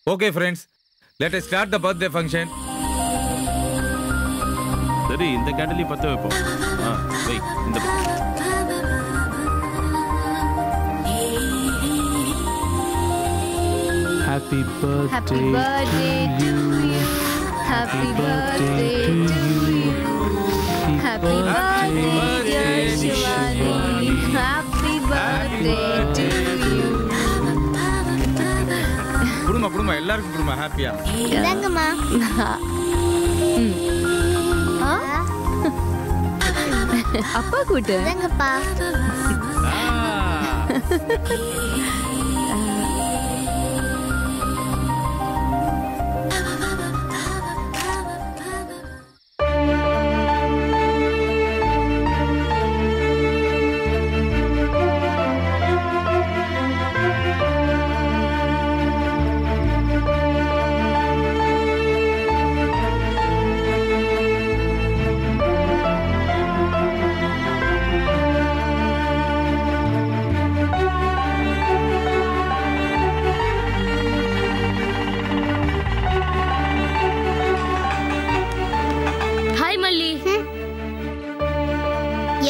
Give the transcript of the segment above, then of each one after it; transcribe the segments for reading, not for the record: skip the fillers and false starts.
Okay, friends. Let us start the birthday function. சரி, இந்த கேண்டலி பத்த வைப்போம். வை இந்த Happy birthday to you. Happy birthday to you. Happy birthday dear Shivani. Happy birthday to you. குடுமா எல்லாருக்கும் குடுமா ஹாப்பியா. இதாங்கம்மா. அப்பா கூட்டு. இதாங்கப்பா.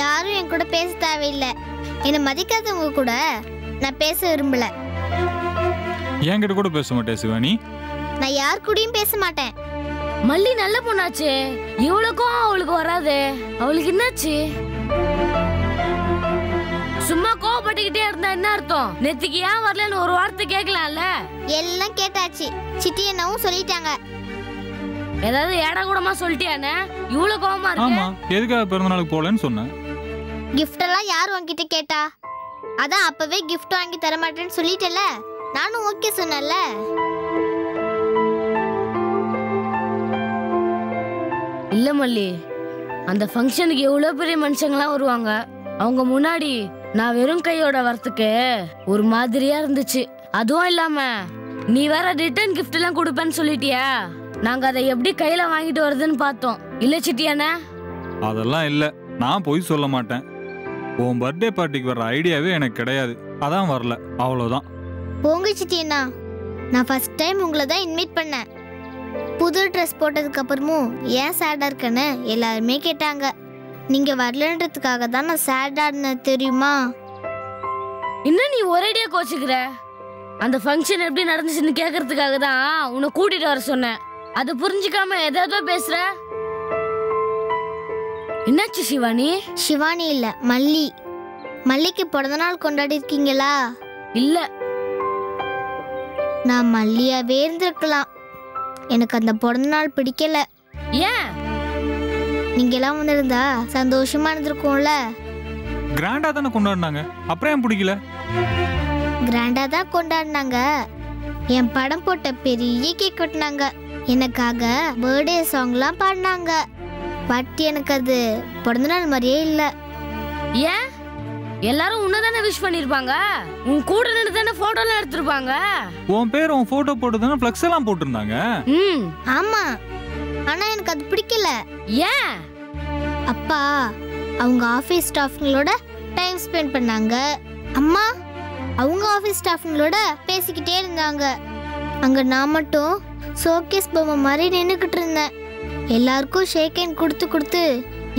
யாரும் என் கூட பேச தேவையில்லை. என்னை மதிக்காதவங்க கூட நான் பேச விரும்பல. என்கிட்ட கூட பேச மாட்டேன் சிவானி. நான் யார் கூடயும் பேச மாட்டேன். மல்லி நல்ல பொண்ணாச்சே, இவளுக்கும் அவளுக்கு வராது. அவளுக்கு என்னாச்சு? சும்மா கோவப்பட்டுக்கிட்டே இருந்தா என்ன அர்த்தம்? நேத்துக்கு ஏன் வரலன்னு ஒரு வார்த்தை கேட்கலாம்ல. எல்லாம் கேட்டாச்சு. சிட்டி என்னவும் சொல்லிட்டாங்க. ஏதாவது ஏடா கூடமா சொல்லிட்டியானே? இவ்வளவு கோவமா இருக்கு. ஆமா, எதுக்காக பிறந்த நாளுக்கு போலன்னு சொன்னேன். கிஃப்ட் எல்லாம் யார் உன்கிட்ட கேட்டா? அதான் அப்பவே கிஃப்ட் வாங்கி தர மாட்டேன்னு சொல்லிட்டல. நானும் ஓகே சொன்னேன்ல. இல்ல மல்லி, அந்த ஃபங்க்ஷனுக்கு எவ்வளவு பெரிய மனுஷங்களாம் வருவாங்க. அவங்க முன்னாடி நான் வெறும் கையோட வரத்துக்கு ஒரு மாதிரியா இருந்துச்சு. அதுவும் இல்லாம நீ வேற ரிட்டர்ன் கிஃப்ட் எல்லாம் கொடுப்பேன்னு சொல்லிட்டியா? நாங்க அதை எப்படி கையில வாங்கிட்டு வருதுன்னு பார்த்தோம். இல்ல சிட்டியானே? அதெல்லாம் இல்ல, நான் போய் சொல்ல மாட்டேன். உன் பர்த்டே பார்ட்டிக்கு வர ஐடியாவே எனக்கு கிடையாது. அதான் வரல, அவ்வளவுதான். போங்க சிட்டியண்ணா, நான் ஃபர்ஸ்ட் டைம் உங்களை தான் இன்வைட் பண்ணேன். புது ட்ரெஸ் போட்டதுக்கு அப்புறமும் ஏன் சேடா இருக்கேன்னு எல்லாருமே கேட்டாங்க. நீங்க வரலன்றதுக்காக தான் நான் சேடா இருந்தேன் தெரியுமா? இன்னும் நீ ஒரேடியா கோச்சுக்கிற. அந்த ஃபங்க்ஷன் எப்படி நடந்துச்சுன்னு கேட்கறதுக்காக தான் உன்னை கூட்டிட்டு வர சொன்னேன். அது புரிஞ்சுக்காம ஏதோ பேசுற. என்னாச்சு சிவானி? சிவானி இல்ல, மல்லி. மல்லிக்கு பிறந்த நாள் கொண்டாடி இருக்கீங்களா? இல்ல, நான் மல்லியாவே இருந்திருக்கலாம். எனக்கு அந்த பிறந்த நாள் பிடிக்கல. ஏன்? நீங்க எல்லாம் வந்திருந்தா சந்தோஷமா இருந்திருக்கும்ல. கிராண்டா தானே கொண்டாடினாங்க, அப்புறம் ஏன் பிடிக்கல? கிராண்டா தான் கொண்டாடினாங்க. என் படம் போட்ட பெரிய கேக் வெட்டினாங்க. எனக்காக பர்த்டே சாங்லாம் பாடினாங்க. பட் எனக்கு அது பிறந்த நாள் மாதிரியே இல்ல. ஏன்? எல்லாரும் உன்னதானே விஷ் பண்ணிருப்பாங்க. உன் கூட நின்று தானே போட்டோ எல்லாம் எடுத்திருப்பாங்க. உன் பேர் உன் போட்டோ போட்டு தானே ஃப்ளெக்ஸ் எல்லாம் போட்டிருந்தாங்க. ஆமா, ஆனா எனக்கு அது பிடிக்கல. ஏன்? அப்பா அவங்க ஆபீஸ் ஸ்டாஃப்ங்களோட டைம் ஸ்பெண்ட் பண்ணாங்க. அம்மா அவங்க ஆபீஸ் ஸ்டாஃப்ங்களோட பேசிக்கிட்டே இருந்தாங்க. அங்க நான் மட்டும் ஷோகேஸ் பொம்மை மாதிரி நின்னுக்கிட்டு இருந்தேன். எல்லாருக்கும் ஷேக் ஹேண்ட் கொடுத்து கொடுத்து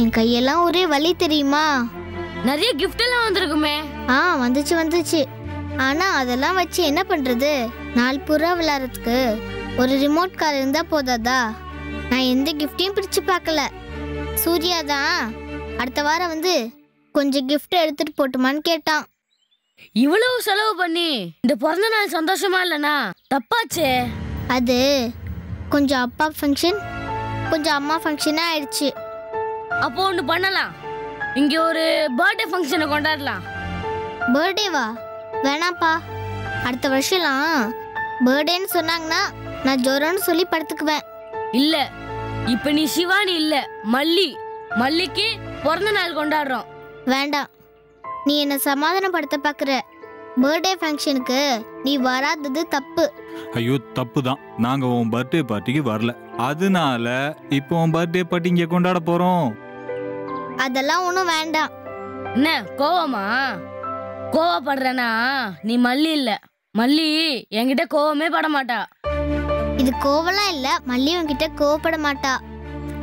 என் கையெல்லாம் ஒரே வலி தெரியுமா? நிறைய கிஃப்ட் எல்லாம் வந்திருக்குமே. வந்துச்சு. ஆனா அதெல்லாம் வச்சு என்ன பண்றது? நாள் பூரா விளையாடுறதுக்கு ஒரு ரிமோட் கார் இருந்தா போதாதா? நான் எந்த கிஃப்டையும் பிரிச்சு பார்க்கல. சூர்யா தான் அடுத்த வாரம் வந்து கொஞ்சம் கிஃப்ட் எடுத்துட்டு போட்டுமான்னு கேட்டான். இவ்வளவு செலவு பண்ணி இந்த பிறந்த நாள் சந்தோஷமா இல்லனா தப்பாச்சே. அது கொஞ்சம் அப்பா ஃபங்க்ஷன், கொஞ்சம் அம்மா ஃபங்க்ஷனா ஆயிடுச்சு. அப்போ ஒன்று பண்ணலாம், இங்க ஒரு பர்த்டே ஃபங்க்ஷனை கொண்டாடலாம். பர்த்டேவா? வேணாப்பா. அடுத்த வருஷம்லாம் பர்த்டேன்னு சொன்னாங்கன்னா நான் ஜோரன்னு சொல்லி படுத்துக்குவேன். இல்ல, இப்ப நீ சிவானி இல்ல, மல்லி. மல்லிக்கு பிறந்த நாள் கொண்டாடுறோம். வேண்டாம், நீ என்ன சமாதானப்படுத்த பாக்குற. பர்த்டே ஃபங்க்ஷனுக்கு நீ வராதது தப்பு. ஐயோ, தப்பு தான். நாங்க உன் பர்த்டே பார்ட்டிக்கு வரல, அதனால இப்போ உன் பர்த்டே பார்ட்டி இங்க கொண்டாட போறோம். அதெல்லாம் ஒன்றும் வேண்டாம். என்ன கோவமா? கோவப்படுறனா? நீ மல்லி இல்ல. மல்லி என்கிட்ட கோவமே பட மாட்டா. இது கோவலாம் இல்ல, மல்லி உன்கிட்ட கோவப்பட மாட்டா.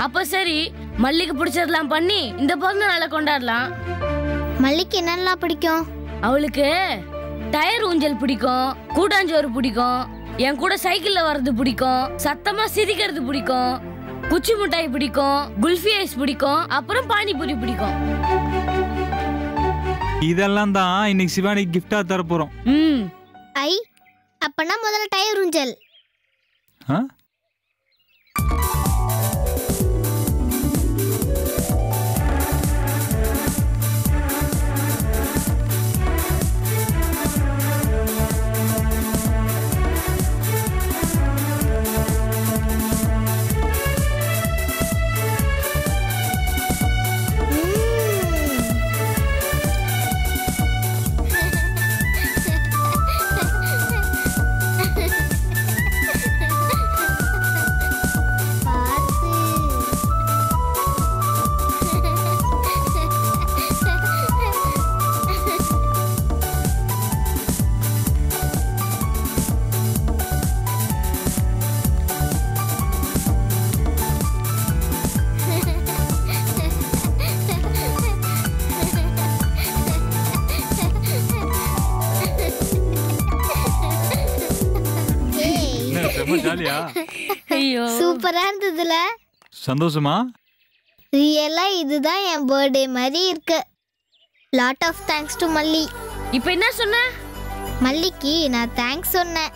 அப்ப சரி, மல்லிக்கு பிடிச்சதெல்லாம் பண்ணி இந்த பிறந்த நாளை கொண்டாடலாம். மல்லிக்கு என்னெல்லாம் பிடிக்கும்? அவளுக்கு டயர் ஊஞ்சல் பிடிக்கும், கூட்டாஞ்சோறு பிடிக்கும், என் கூட சைக்கிள்ல வர்றது பிடிக்கும், சத்தமா சிரிக்கிறது பிடிக்கும், குச்சி மிட்டாய் பிடிக்கும், குல்ஃபி ஐஸ் பிடிக்கும், அப்புறம் பானிபூரி பிடிக்கும். இதெல்லாம் தான் இன்னைக்கு சிவானிக்கு கிஃப்டா தர போறோம். ஐ, அப்பனா முதல்ல டயர் ஊஞ்சல். ஆ? ஜாலியா? ஐயோ, சூப்பரா இருந்ததுல. சந்தோஷமா? ரியலா இதுதான் என் பர்த்டே மாதிரி இருக்கு. லாட் ஆஃப் தேங்க்ஸ் டு மல்லி. இப்ப என்ன சொன்ன? மல்லிக்கு நான் தேங்க்ஸ் சொன்னேன்.